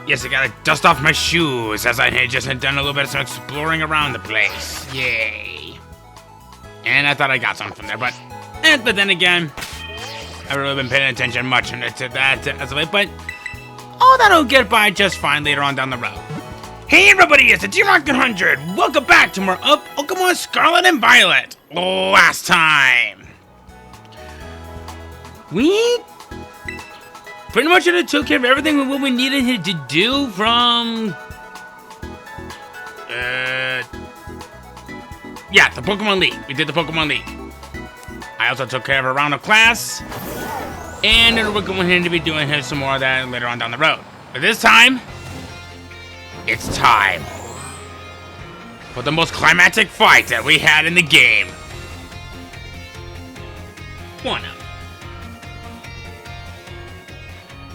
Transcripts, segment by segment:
Yes, I gotta dust off my shoes as I had just done a little bit of some exploring around the place. Yay. And I thought I got something from there, but then again, I've really been paying attention much to that as of late, but all that'll get by just fine later on down the road. Hey everybody, it's the T-Rock 100. Welcome back to more of Pokemon Scarlet and Violet. Last time, we pretty much took care of everything what we needed to do from yeah, the Pokemon League. We did the Pokemon League. I also took care of a round of class, and we're going to be doing some more of that later on down the road. But this time, it's time for the most climactic fight that we had in the game. One of them.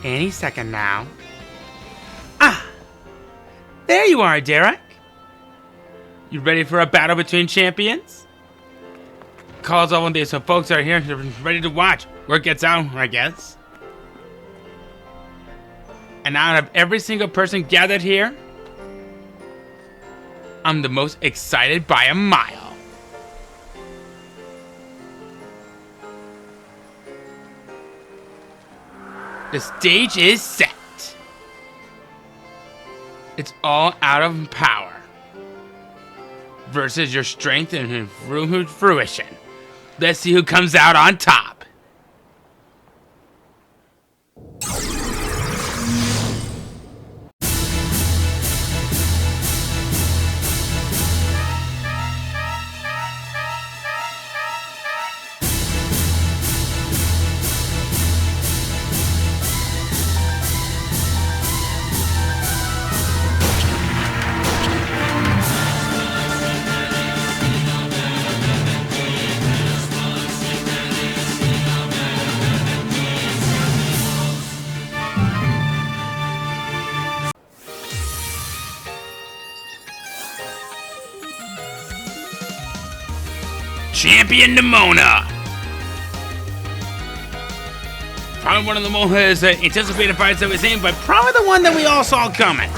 Any second now. Ah! There you are, Derek. You ready for a battle between champions? Calls all one day, so folks are here, they're ready to watch. Word gets out, I guess. And out of every single person gathered here, I'm the most excited by a mile. The stage is set. It's all out of power versus your strength and fruition. Let's see who comes out on top. Champion Nemona! Probably one of the most anticipated fights that we've seen, but probably the one that we all saw coming.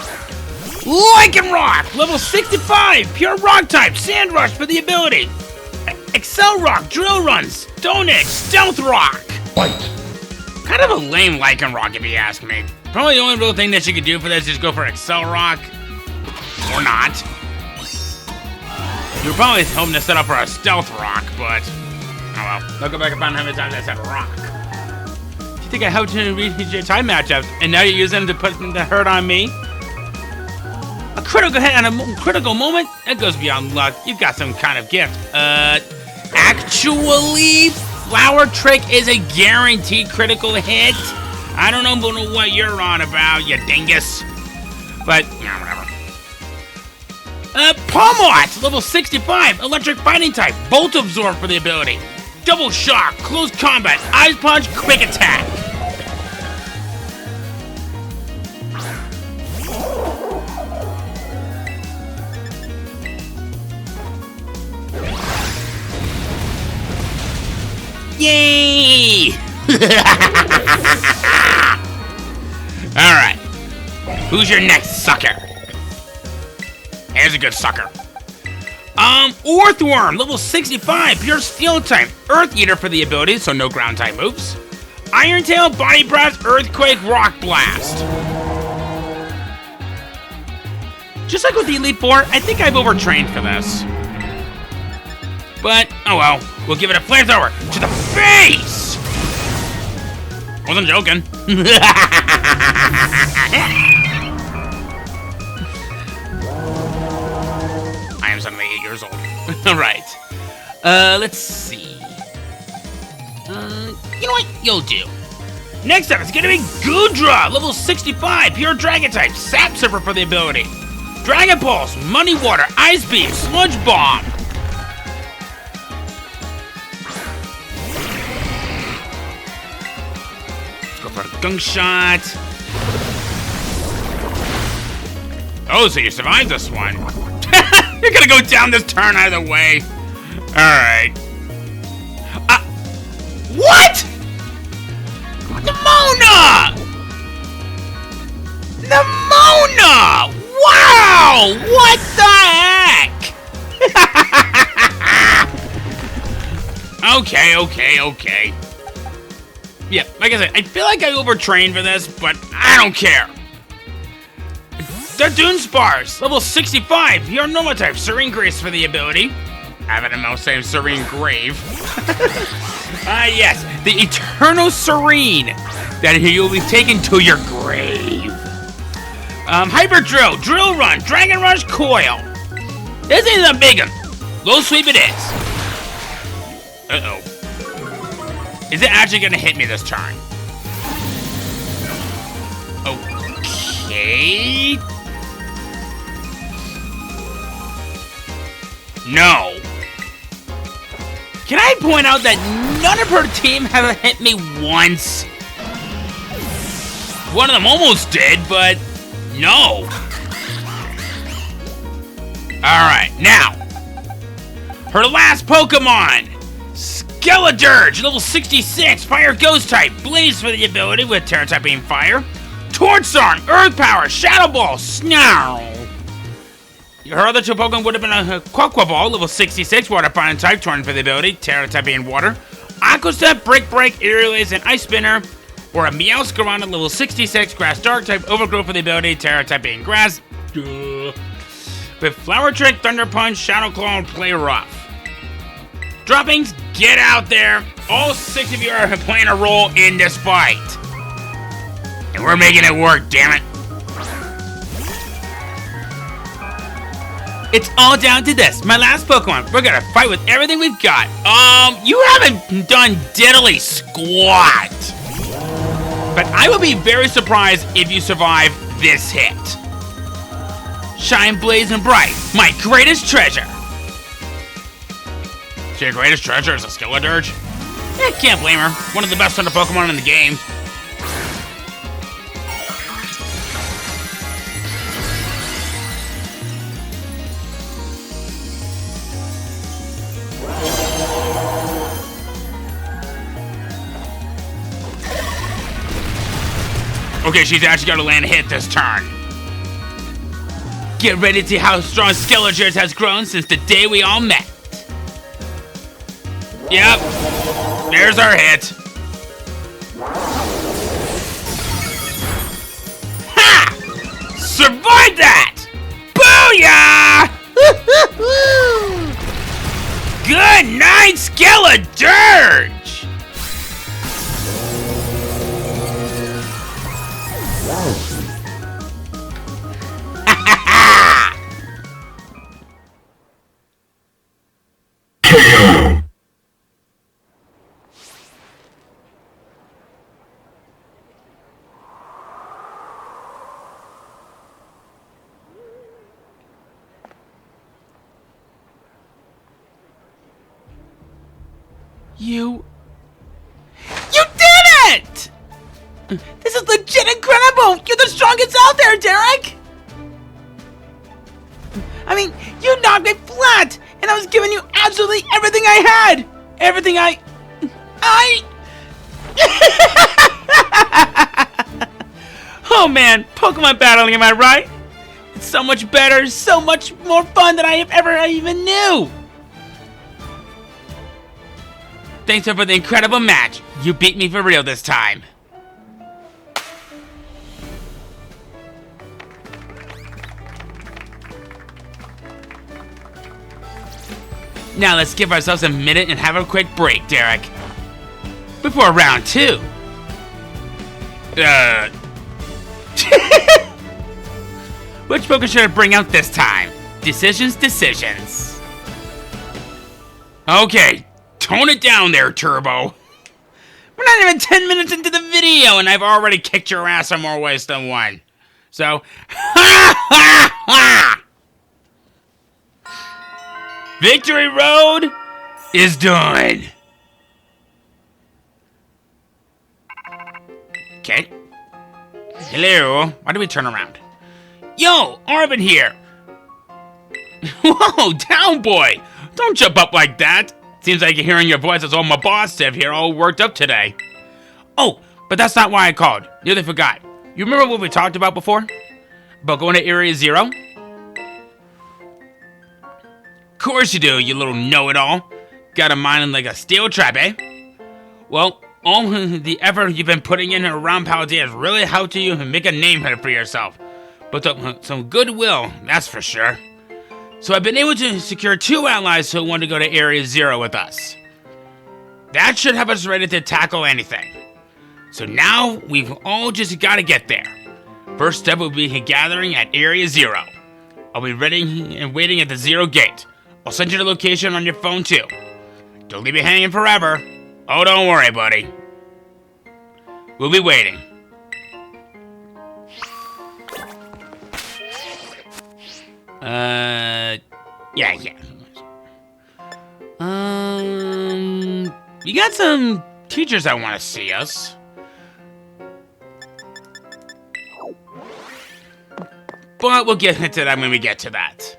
Lycanroc! Level 65! Pure Rock type! Sand Rush for the ability! Excel Rock! Drill Run! Stone Edge! Stealth Rock! Fight! Kind of a lame Lycanroc if you ask me. Probably the only real thing that you could do for this is go for Excel Rock. Or not. You were probably hoping to set up for a Stealth Rock, but oh well. Look back upon how many times I said Rock. You think I helped you to reach your time matchups, and now you're using them to put the hurt on me? A critical hit and a critical moment? That goes beyond luck. You've got some kind of gift. Actually, Flower Trick is a guaranteed critical hit. I don't know what you're on about, you dingus. But, yeah, whatever. Palmot, level 65, electric fighting type, Bolt Absorb for the ability. Double Shock, Close Combat, Ice Punch, Quick Attack. Yay! Alright, who's your next sucker? Here's a good sucker. Earthworm, level 65, pure steel type, Earth Eater for the ability, so no ground type moves. Iron Tail, Body Blast, Earthquake, Rock Blast. Just like with the Elite Four, I think I've overtrained for this. But, oh well, we'll give it a flamethrower to the face! Wasn't joking. I am suddenly 8 years old. Alright. Let's see. You know what? You'll do. Next up, it's gonna be Goodra, level 65, pure Dragon type, Sap Sipper for the ability. Dragon Pulse, Money Water, Ice Beam, Sludge Bomb. Let's go for a Gunk Shot. Oh, so you survived this one. You're gonna go down this turn either way. Alright. What? Nemona! Nemona! Nemona! Wow! What the heck? Okay. Yeah, like I said, I feel like I overtrained for this, but I don't care. The Dune Spars, level 65. You're normal type. Serene Grace for the ability. Having a mouse saying Serene Grave. Yes, the Eternal Serene. That you'll be taken to your grave. Hyper Drill, Drill Run, Dragon Rush, Coil. This is a big one. Low Sweep it is. Uh-oh. Is it actually gonna hit me this turn? Okay. No. Can I point out that none of her team have hit me once? One of them almost did, but no. Alright, now. Her last Pokemon. Skeledirge, level 66, Fire Ghost type. Blaze for the ability with Terra type being Fire. Tortsarn, Earth Power, Shadow Ball, Snarl. Her other two Pokemon would have been a Quaquaval, level 66, Water Fire type, Torn for the ability, Terra type being Water. Aqua Step, Break, Aerialize, and Ice Spinner. Or a Meowscarada, level 66, Grass Dark type, Overgrowth for the ability, Terra type being Grass. With Flower Trick, Thunder Punch, Shadow Claw, and Play Rough. Droppings, get out there. All 6 of you are playing a role in this fight. And we're making it work, damn it. It's all down to this. My last Pokemon. We're gonna fight with everything we've got. You haven't done diddly squat. But I will be very surprised if you survive this hit. Shine, blaze, and bright. My greatest treasure. So your greatest treasure is a Skeledirge? Yeah, can't blame her. One of the best Thunder Pokemon in the game. Okay, she's actually got to land a hit this turn. Get ready to see how strong Skeledirge has grown since the day we all met. Yep, there's our hit. Ha! Survived that! Booyah! Good night, Skeledirge! You did it! This is legit incredible! You're the strongest out there, Derek! I mean, you knocked me flat, and I was giving you absolutely everything I had! Everything Oh man, Pokemon battling, am I right? It's so much better, so much more fun than I have ever even knew! Thanks for the incredible match. You beat me for real this time. Now let's give ourselves a minute and have a quick break, Derek. Before round 2. Which Pokemon should I bring out this time? Decisions. Okay. Tone it down there, Turbo. We're not even 10 minutes into the video, and I've already kicked your ass in more ways than one. So, Victory Road is done. Okay. Hello. Why do we turn around? Yo, Arvin here. Whoa, down boy. Don't jump up like that. Seems like you're hearing your voice as all my boss Steph here, all worked up today. Oh, but that's not why I called. Nearly forgot. You remember what we talked about before? about going to Area Zero? Of course you do, you little know-it-all. Got a mind like a steel trap, eh? Well, all the effort you've been putting in around Paldea has really helped you make a name for yourself. But some goodwill, that's for sure. So I've been able to secure 2 allies who want to go to Area Zero with us. That should have us ready to tackle anything. So now we've all just got to get there. First step will be gathering at Area Zero. I'll be ready and waiting at the Zero Gate. I'll send you the location on your phone too. Don't leave me hanging forever. Oh, don't worry, buddy. We'll be waiting. Yeah. You got some teachers that want to see us. But we'll get into that when we get to that.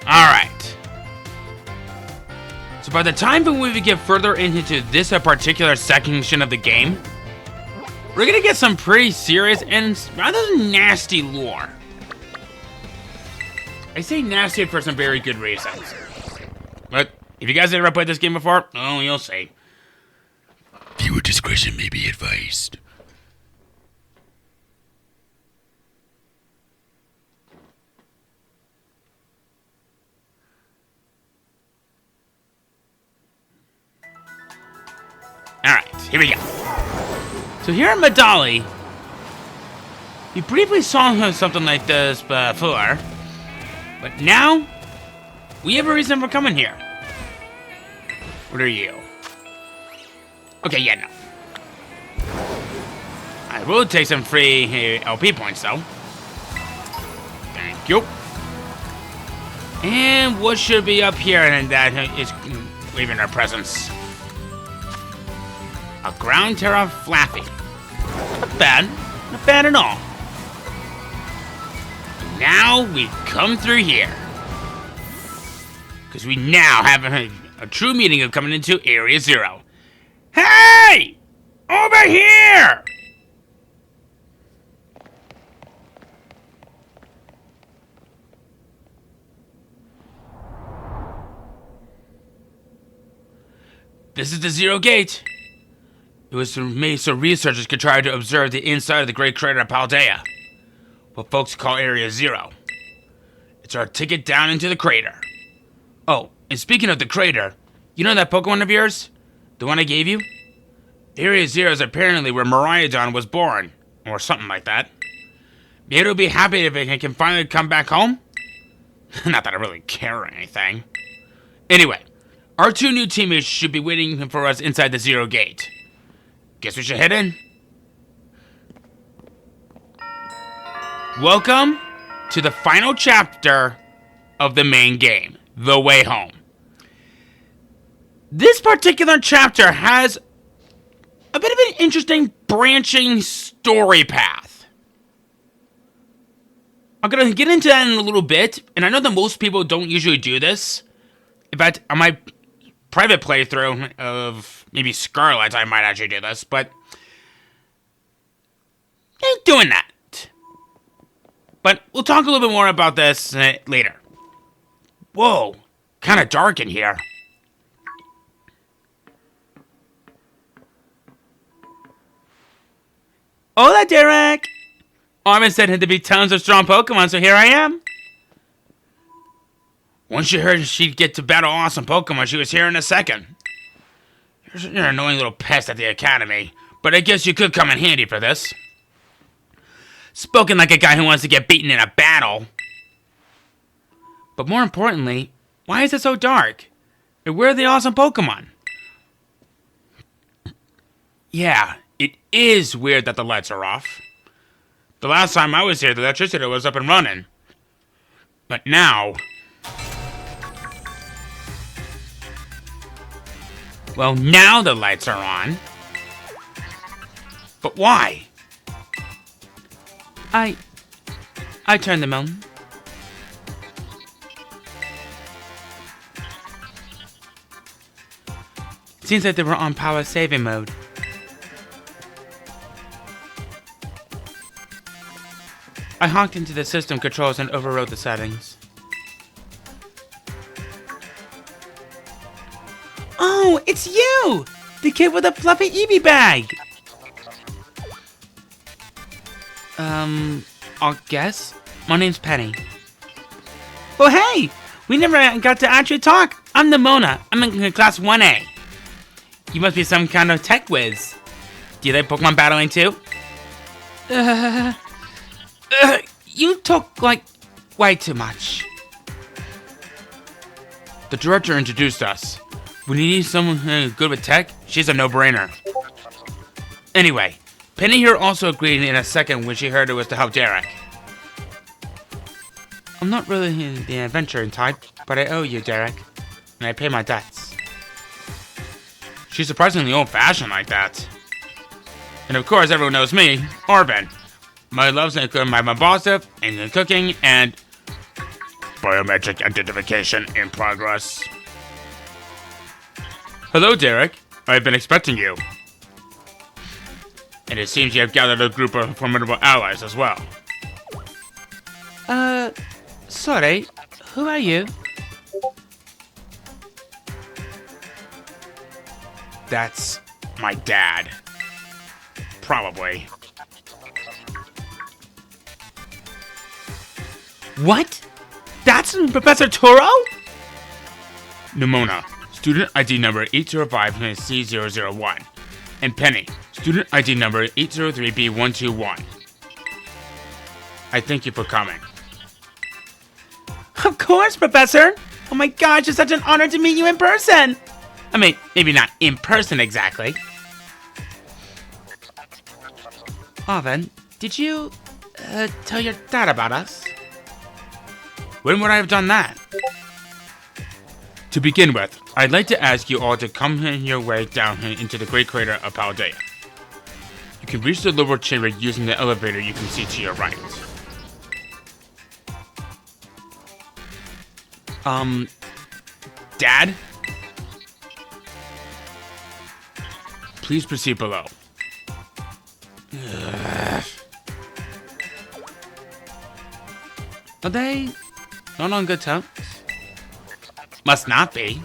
Alright. So by the time when we get further into this particular section of the game, we're gonna get some pretty serious and rather nasty lore. I say nasty for some very good reasons. But if you guys ever played this game before, oh, you'll see. Viewer discretion may be advised. Alright, here we go. So here in Medali, you briefly saw something like this before, but now we have a reason for coming here. What are you? Okay, yeah, no. I will take some free LP points, though. Thank you. And what should be up here and that is leaving our presence? A ground terra flaffy. Not bad. Not bad at all. Now we come through here. Because we now have a true meaning of coming into Area Zero. Hey! Over here! This is the Zero Gate. It was made so researchers could try to observe the inside of the great crater of Paldea, what folks call Area Zero. It's our ticket down into the crater. Oh, and speaking of the crater, you know that Pokemon of yours? The one I gave you? Area Zero is apparently where Miraidon was born, or something like that. Maybe it'll be happy if it can finally come back home? Not that I really care or anything. Anyway, our 2 new teammates should be waiting for us inside the Zero Gate. Guess we should head in. Welcome to the final chapter of the main game, The Way Home. This particular chapter has a bit of an interesting branching story path. I'm going to get into that in a little bit, and I know that most people don't usually do this. In fact, on my private playthrough of maybe Scarlet, I might actually do this, but I ain't doing that. But we'll talk a little bit more about this later. Whoa, kind of dark in here. Hola, Derek! Armin said there'd be tons of strong Pokemon, so here I am. Once she heard she'd get to battle awesome Pokemon, she was here in a second. You're an annoying little pest at the academy, but I guess you could come in handy for this. Spoken like a guy who wants to get beaten in a battle. But more importantly, why is it so dark? And where are the awesome Pokemon? Yeah, it is weird that the lights are off. The last time I was here, the electricity was up and running. But now... well, now the lights are on. But why? I turned them on. Seems like they were on power saving mode. I honked into the system controls and overrode the settings. Oh, it's you! The kid with the fluffy Eevee bag! I'll guess. My name's Penny. Oh, hey! We never got to actually talk. I'm Nemona. I'm in class 1A. You must be some kind of tech whiz. Do you like Pokemon battling too? You talk like way too much. The director introduced us. When you need someone good with tech, she's a no-brainer. Anyway, Penny here also agreed in a second when she heard it was to help Derek. I'm not really the adventuring type, but I owe you, Derek, and I pay my debts. She's surprisingly old-fashioned like that. And of course, everyone knows me, Orban. My love's my boss and cooking and biometric identification in progress. Hello, Derek. I've been expecting you. And it seems you have gathered a group of formidable allies as well. Sorry, who are you? That's my dad. Probably. What? That's Professor Toro? Nemona, student ID number 805C001. And Penny, student ID number 803B121. I thank you for coming. Of course, Professor! Oh my gosh, it's such an honor to meet you in person! I mean, maybe not in person exactly. Arvin, did you, tell your dad about us? When would I have done that? To begin with, I'd like to ask you all to come your way down into the Great Crater of Paldea. You can reach the lower chamber using the elevator you can see to your right. Dad? Please proceed below. Are they not on good terms? Must not be.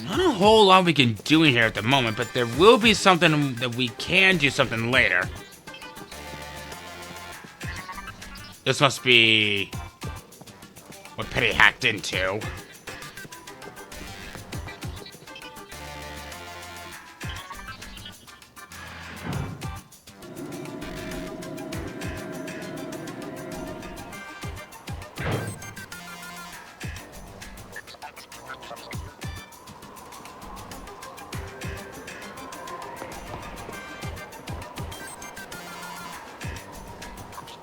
Not a whole lot we can do in here at the moment, but there will be something that we can do something later. This must be what Penny hacked into.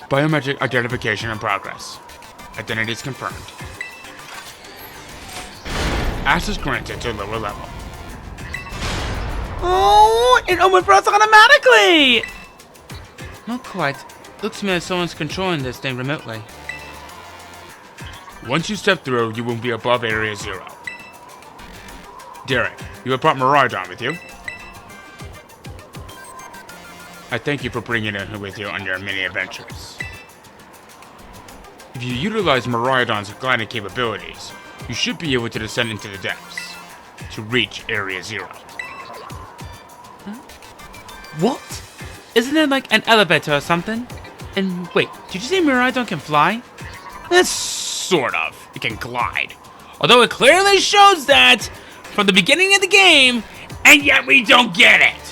Biometric identification in progress. Identities confirmed. Access granted to lower level. Oh, it opened for us automatically! Not quite. Looks to me as someone's controlling this thing remotely. Once you step through, you will be above Area 0. Derek, you have brought Miraidon with you. I thank you for bringing it with you on your many adventures. If you utilize Miraidon's gliding capabilities, you should be able to descend into the depths to reach Area 0. What? Isn't it like an elevator or something? And wait, did you say Miraidon can fly? That's sort of. It can glide. Although it clearly shows that from the beginning of the game, and yet we don't get it.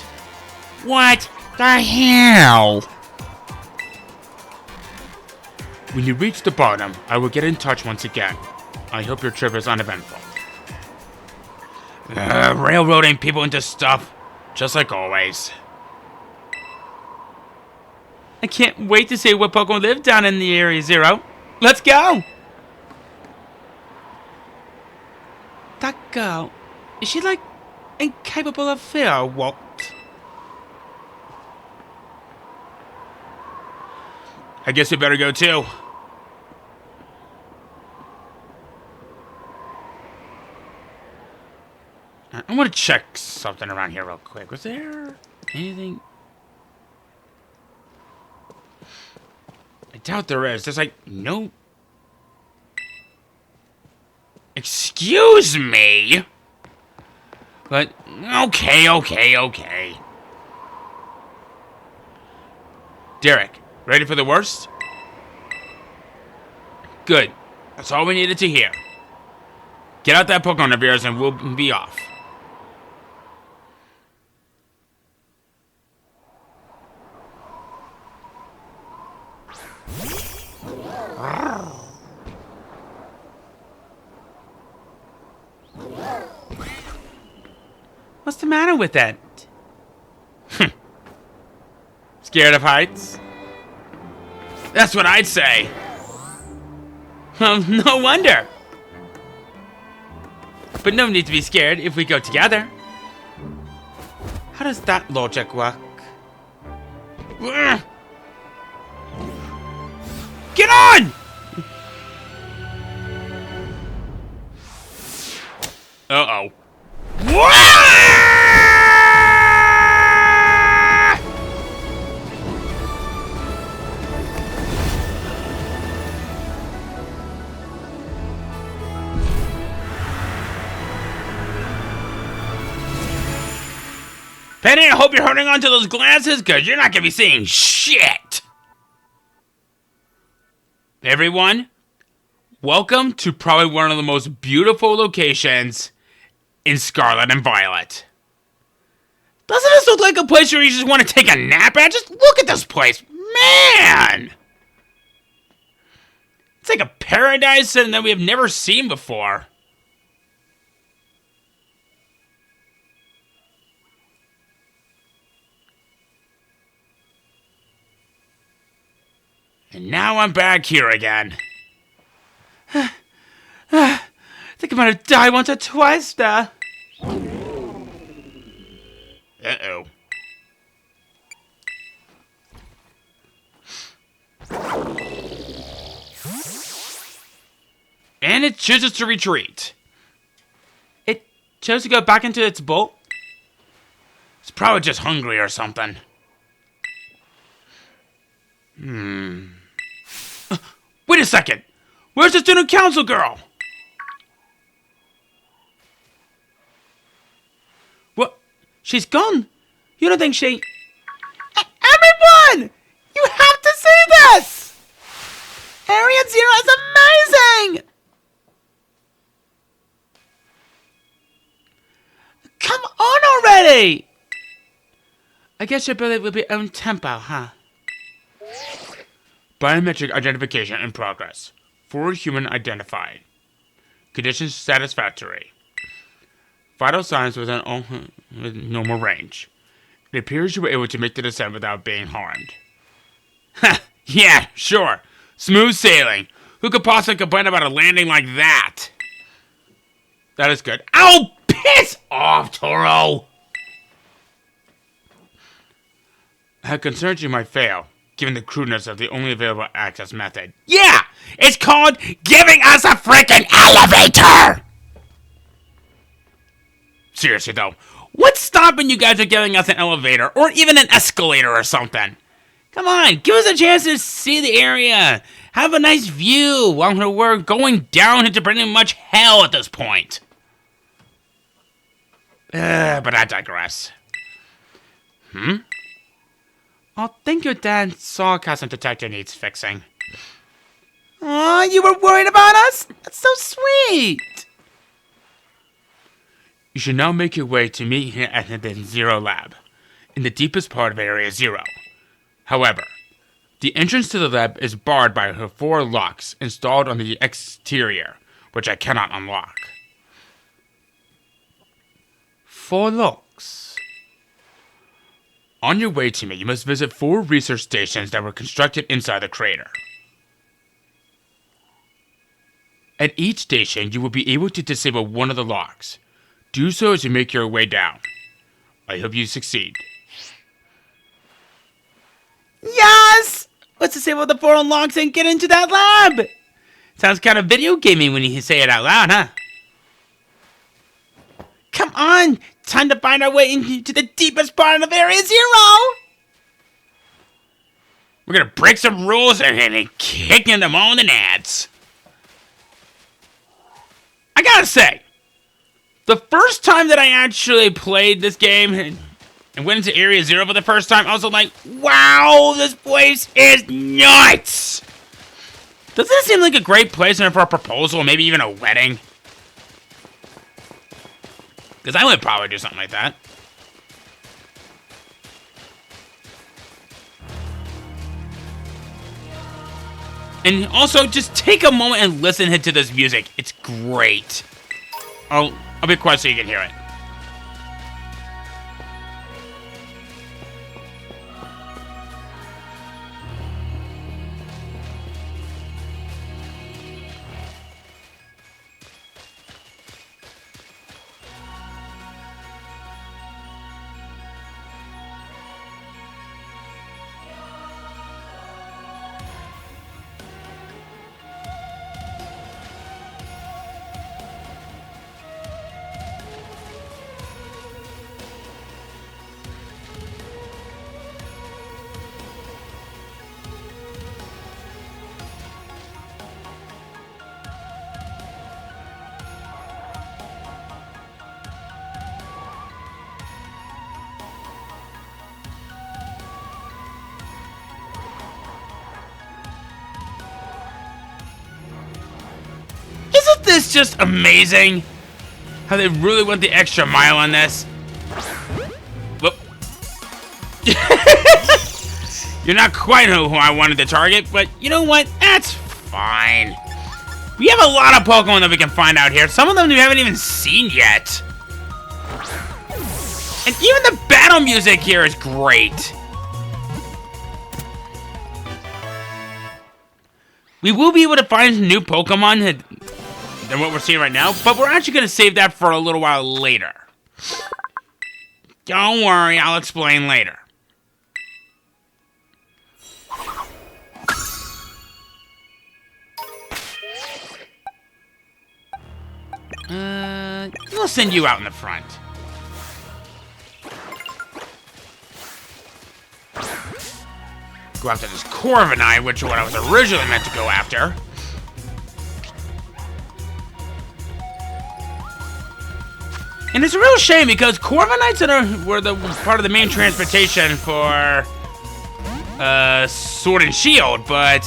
What the hell? When you reach the bottom, I will get in touch once again. I hope your trip is uneventful. Railroading people into stuff, just like always. I can't wait to see what Pokemon live down in the Area 0. Let's go! That girl, is she like incapable of fear or what? I guess we better go too. I want to check something around here real quick. Was there anything? I doubt there is. There's like no... Excuse me? But, okay. Derek, ready for the worst? Good. That's all we needed to hear. Get out that Pokemon of yours and we'll be off. What's the matter with that? Scared of heights? That's what I'd say. No wonder. But no need to be scared if we go together. How does that logic work? Get on! Uh-oh. Penny, I hope you're holding on to those glasses, because you're not going to be seeing shit. Everyone, welcome to probably one of the most beautiful locations in Scarlet and Violet. Doesn't this look like a place where you just want to take a nap at? Just look at this place. Man! It's like a paradise that we have never seen before. And now I'm back here again. I think I might have died once or twice there. Uh-oh. And it chooses to retreat. It chose to go back into its boat? It's probably just hungry or something. Wait a second! Where's the student council girl? What? She's gone? You don't think she... Everyone! You have to see this! Area Zero is amazing! Come on already! I guess your ability will be own tempo, huh? Biometric identification in progress. Forward human identified. Conditions satisfactory. Vital signs within normal range. It appears you were able to make the descent without being harmed. Ha! Yeah, sure. Smooth sailing. Who could possibly complain about a landing like that? That is good. Ow! Piss off, Toro! I had concerns you might fail, given the crudeness of the only available access method. Yeah! It's called giving us a freaking elevator! Seriously though, what's stopping you guys from giving us an elevator, or even an escalator or something? Come on, give us a chance to see the area. Have a nice view while we're going down into pretty much hell at this point. But I digress. I think your dad's sarcasm detector needs fixing. Aw, you were worried about us? That's so sweet! You should now make your way to meet here at the Zero Lab, in the deepest part of Area Zero. However, the entrance to the lab is barred by her 4 locks installed on the exterior, which I cannot unlock. 4 locks? On your way to me, you must visit 4 research stations that were constructed inside the crater. At each station, you will be able to disable one of the locks. Do so as you make your way down. I hope you succeed. Yes! Let's disable the 4 unlocks and get into that lab! Sounds kind of video gaming when you say it out loud, huh? Come on! Time to find our way into the deepest part of Area 0! We're gonna break some rules and kicking them all in the nads. I gotta say, the first time that I actually played this game and went into Area 0 for the first time, I was like, wow, this place is nuts! Doesn't it seem like a great place for a proposal, maybe even a wedding? Because I would probably do something like that. And also, just take a moment and listen to this music. It's great. I'll be quiet so you can hear it. Isn't this just amazing? How they really went the extra mile on this. Whoop. You're not quite who I wanted to target, but you know what? That's fine. We have a lot of Pokemon that we can find out here. Some of them we haven't even seen yet. And even the battle music here is great. We will be able to find new Pokemon than what we're seeing right now, but we're actually going to save that for a little while later. Don't worry, I'll explain later. We'll send you out in the front. Go after this Corviknight, which is what I was originally meant to go after. And it's a real shame because Corviknights were the part of the main transportation for Sword and Shield, but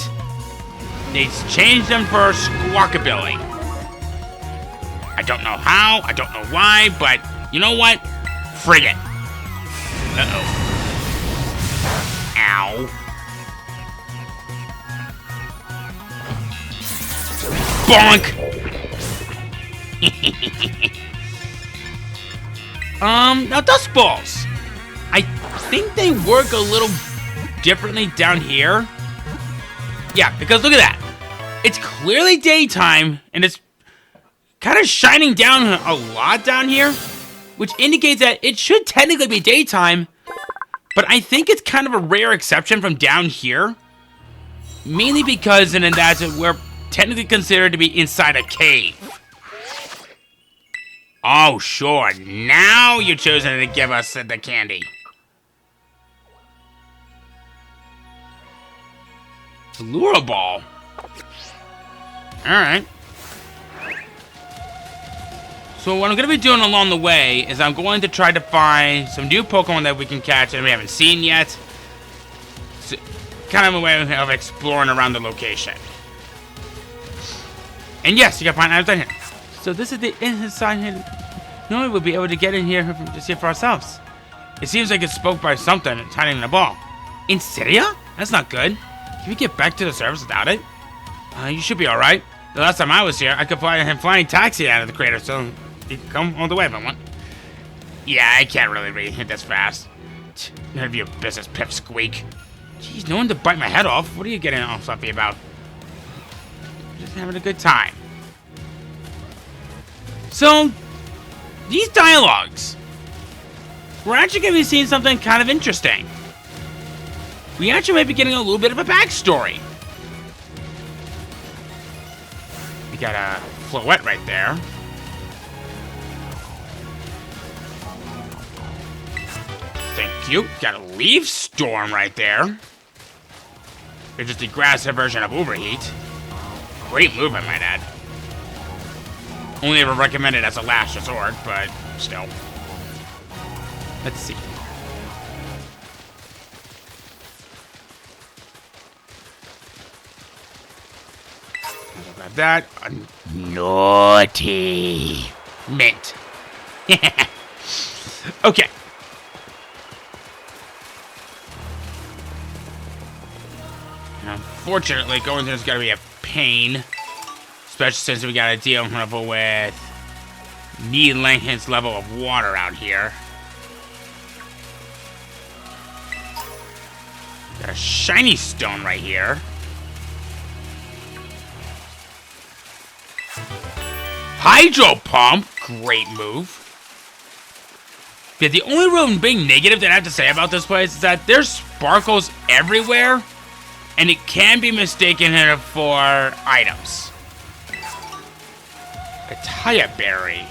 they changed them for Squawkabilly. I don't know how, I don't know why, but you know what? Frig it. Uh-oh. Ow. Bonk! Now Dust Balls. I think they work a little differently down here. Yeah, because look at that. It's clearly daytime, and it's kind of shining down a lot down here, which indicates that it should technically be daytime, but I think it's kind of a rare exception from down here, mainly because we're technically considered to be inside a cave. Oh, sure, now you're choosing to give us the candy. Lure Ball. Alright. So what I'm going to be doing along the way is I'm going to try to find some new Pokemon that we can catch that we haven't seen yet. So, kind of a way of exploring around the location. And yes, you can find items down here. So this is the inside here. No one will be able to get in here to see it for ourselves. It seems like it's spoke by something that's hiding in the ball. Insidia? That's not good. Can we get back to the surface without it? You should be alright. The last time I was here, I could fly a flying taxi out of the crater, so you can come all the way if I want. Yeah, I can't really read it this fast. None of your business, Pipsqueak. Jeez, no one to bite my head off. What are you getting all fluffy about? Just having a good time. So, these dialogues. We're actually going to be seeing something kind of interesting. we actually might be getting a little bit of a backstory. We got a Floette right there. Thank you. Got a Leaf Storm right there. It's just the aggressive version of Overheat. Great move, I might add. Only ever recommended as a last resort, but still. Let's see. I'll grab that. Naughty. Mint. Okay. Unfortunately, going through is going to be a pain. Especially since we got to deal with knee-length level of water out here. Got a shiny stone right here. Hydro Pump. Great move. Yeah, the only real big negative that I have to say about this place is that there's sparkles everywhere. And it can be mistaken for items. A Taya Berry.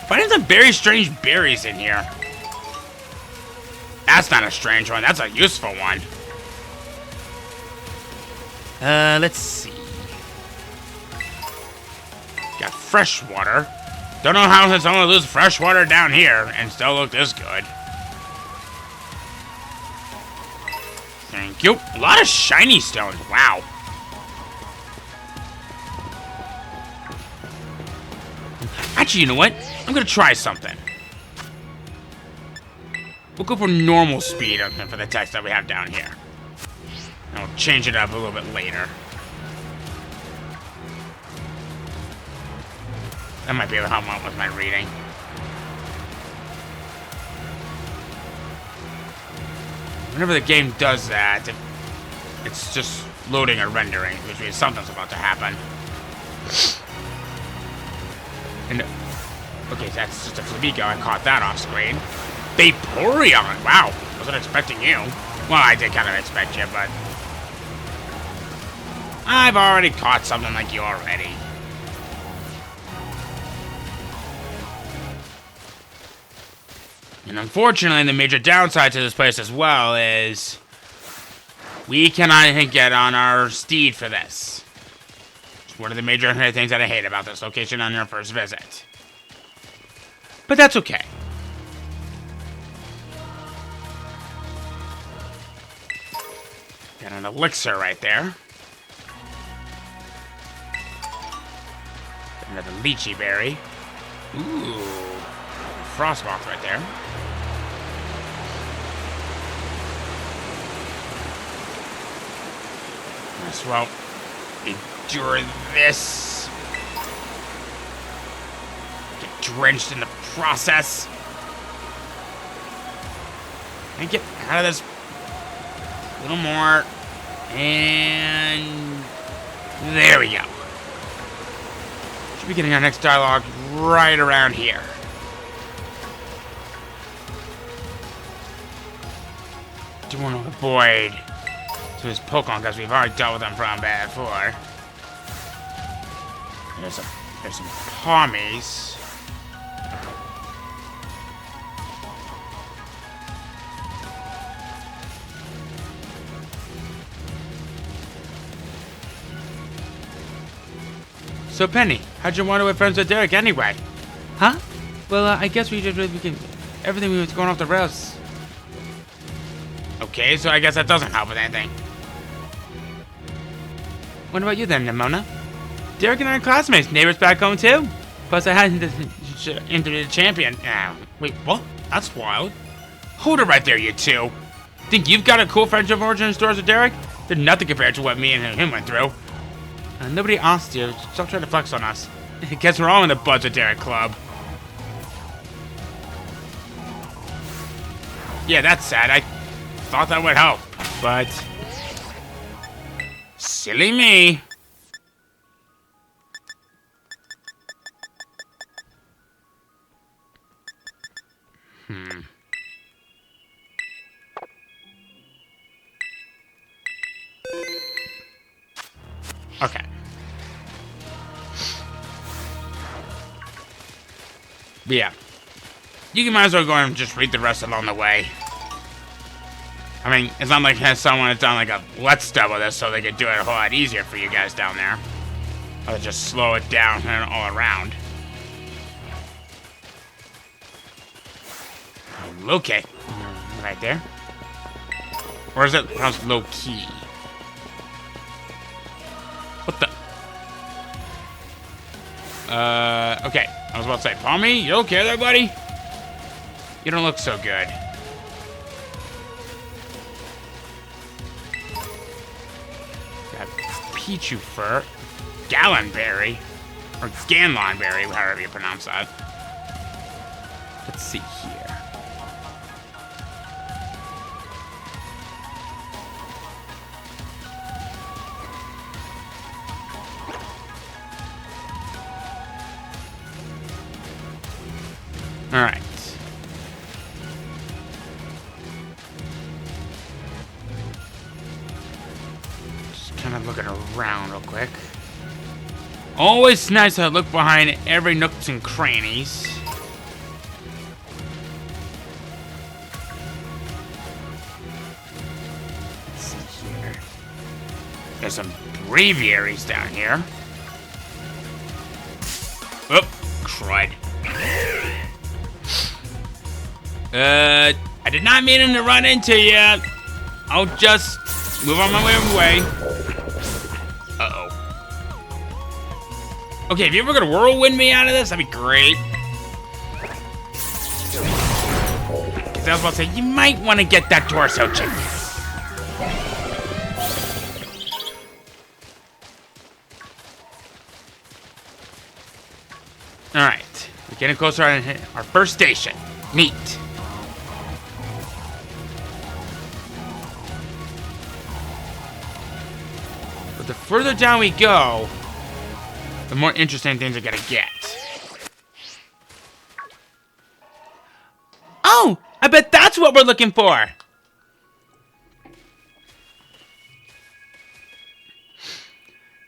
Finding some very strange berries in here. That's not a strange one. That's a useful one. Let's see. Got fresh water. Don't know how it's only lose fresh water down here and still look this good. Thank you. A lot of shiny stones. Wow. Actually, you know what? I'm going to try something. We'll go for normal speed for the text that we have down here. And we'll change it up a little bit later. That might be able to help out with my reading. Whenever the game does that, it's just loading or rendering, which means something's about to happen. And, okay, that's just a Flamigo. I caught that off screen. Vaporeon! Wow, wasn't expecting you. Well, I did kind of expect you, but I've already caught something like you already. And unfortunately, the major downside to this place as well is we cannot get on our steed for this. It's one of the major things that I hate about this location on your first visit. But that's okay. Got an elixir right there. Got another lychee berry. Ooh. Frostmoth right there. Yes, well, endure this. Get drenched in the process. And get out of this a little more. And there we go. Should be getting our next dialogue right around here. Do want to avoid to his Pokemon because we've already dealt with them from before. There's some Pommies. So Penny, how'd you wander with friends with Derek anyway? Huh? Well, I guess we can. Everything was going off the rails. Okay, so I guess that doesn't help with anything. What about you then, Nemona? Derek and I are classmates, neighbors back home too. Plus I had into the champion. Wait, what? That's wild. Hold it right there, you two. Think you've got a cool friendship origin in stores with Derek? They're nothing compared to what me and him went through. Nobody asked you. Stop trying to flex on us. Guess we're all in the Buds with Derek club. Yeah, that's sad. I thought that would help, but silly me. But yeah. You might as well go and just read the rest along the way. I mean, it's not like someone has done like a let's double this so they could do it a whole lot easier for you guys down there. Or just slow it down and all around. Okay. Right there. Or is it pronounced low key? What the? Okay. I was about to say, Palmy, you okay there, buddy? You don't look so good. Got Pichu Fur, Gallenberry, or Ganlonberry, however you pronounce that. Let's see here. All right. Just kind of looking around real quick. Always nice to look behind every nooks and crannies. Let's see here. There's some breviaries down here. Oh, crud. I did not mean to run into you. I'll just move on my way. Uh-oh. Okay, if you're ever gonna whirlwind me out of this, that'd be great. Because I was about to say, you might want to get that torso checked. Alright, we're getting closer to our first station. Neat. But the further down we go, the more interesting things are gonna get. Oh, I bet that's what we're looking for.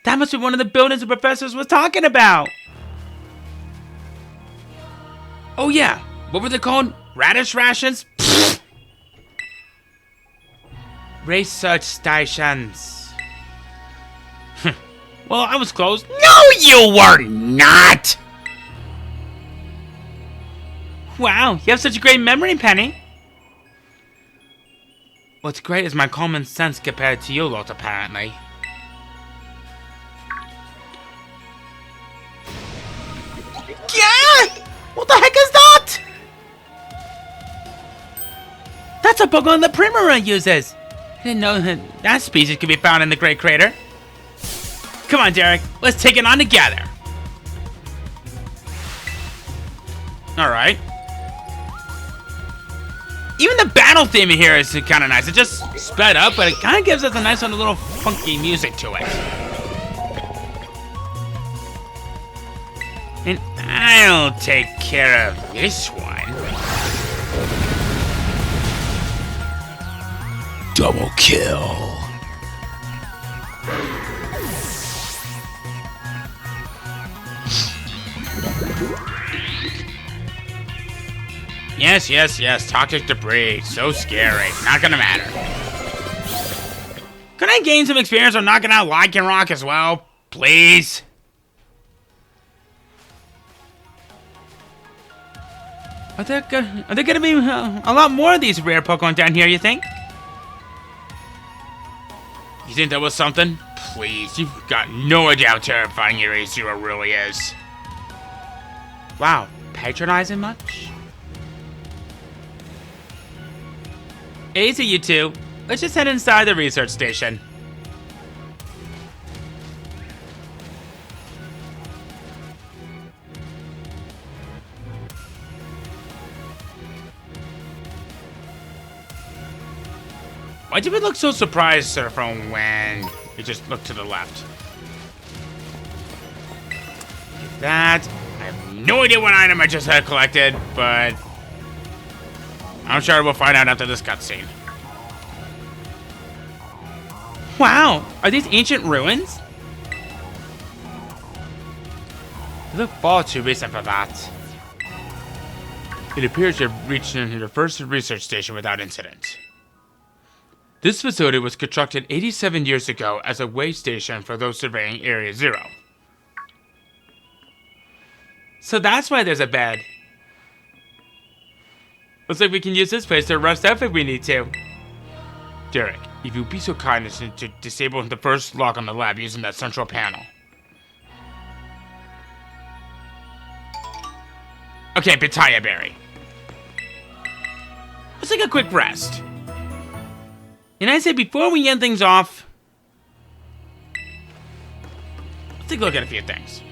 That must be one of the buildings the professor was talking about. Oh yeah, what were they called? Radish rations? Research stations. Well, I was close. No, you were not! Wow, you have such a great memory, Penny. What's great is my common sense compared to you lot, apparently. Yeah! What the heck is that? That's a Pokemon that Primera uses. I didn't know that species could be found in the Great Crater. Come on, Derek. Let's take it on together. Alright. Even the battle theme here is kind of nice. It just sped up, but it kind of gives us a nice little funky music to it. And I'll take care of this one. Double kill. Yes, yes, yes. Toxic debris. So scary. Not gonna matter. Can I gain some experience on knocking out Lycanroc as well? Please? Are there gonna be a lot more of these rare Pokemon down here, you think? You think that was something? Please, you've got no idea how terrifying your A0 really is. Wow, patronizing much? Easy, you two. Let's just head inside the research station. Why did we look so surprised, sir, from when we just looked to the left? Get that. I have no idea what item I just had collected, but I'm sure we'll find out after this cutscene. Wow, are these ancient ruins? They look far too recent for that. It appears you've reached your first research station without incident. This facility was constructed 87 years ago as a way station for those surveying Area Zero. So that's why there's a bed. Looks like we can use this place to rest up if we need to. Derek, if you'd be so kind as to disable the first lock on the lab using that central panel. Okay, Pitaya Berry. Let's take a quick rest. And I say before we end things off, let's take a look at a few things.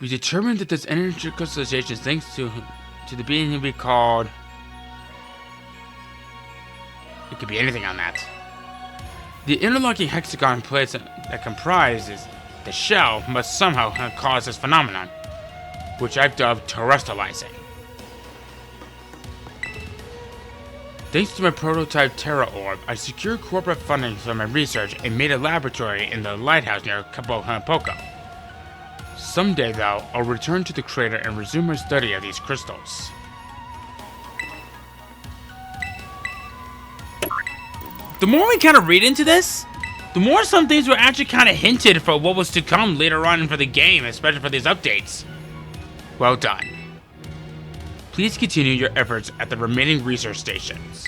We determined that this energy crystallization is thanks to the being we called. It could be anything on that. The interlocking hexagon plates that comprises the shell must somehow cause this phenomenon, which I've dubbed terrestrializing. Thanks to my prototype Terra Orb, I secured corporate funding for my research and made a laboratory in the lighthouse near Poco. Someday, though, I'll return to the crater and resume my study of these crystals. The more we kind of read into this, the more some things were actually kind of hinted for what was to come later on for the game, especially for these updates. Well done. Please continue your efforts at the remaining research stations.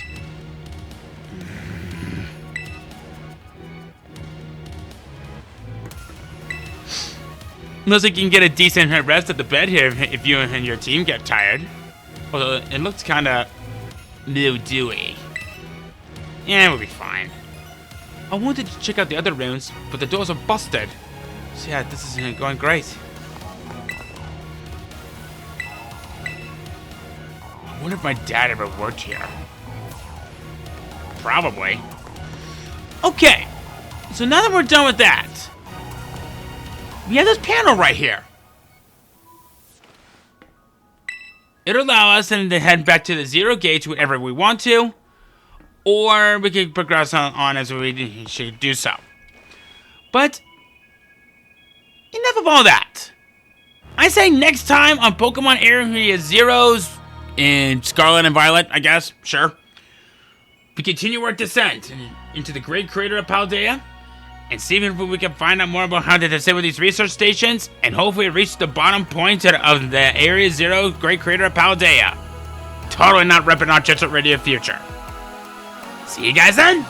Looks like you can get a decent rest at the bed here if you and your team get tired. Although it looks kind of dewy. Yeah, we'll be fine. I wanted to check out the other rooms, but the doors are busted. So yeah, this isn't going great. I wonder if my dad ever worked here. Probably. Okay, so now that we're done with that, we have this panel right here. It'll allow us to head back to the Zero Gates whenever we want to, or we can progress on as we should do so. But enough of all that. I say next time on Pokemon Area Zero's in Scarlet and Violet, I guess, sure. We continue our descent into the Great Crater of Paldea, and see if we can find out more about how to disable these research stations, and hopefully reach the bottom point of the Area Zero Great Crater of Paldea. Totally not repping our Jet Set Radio future. See you guys then!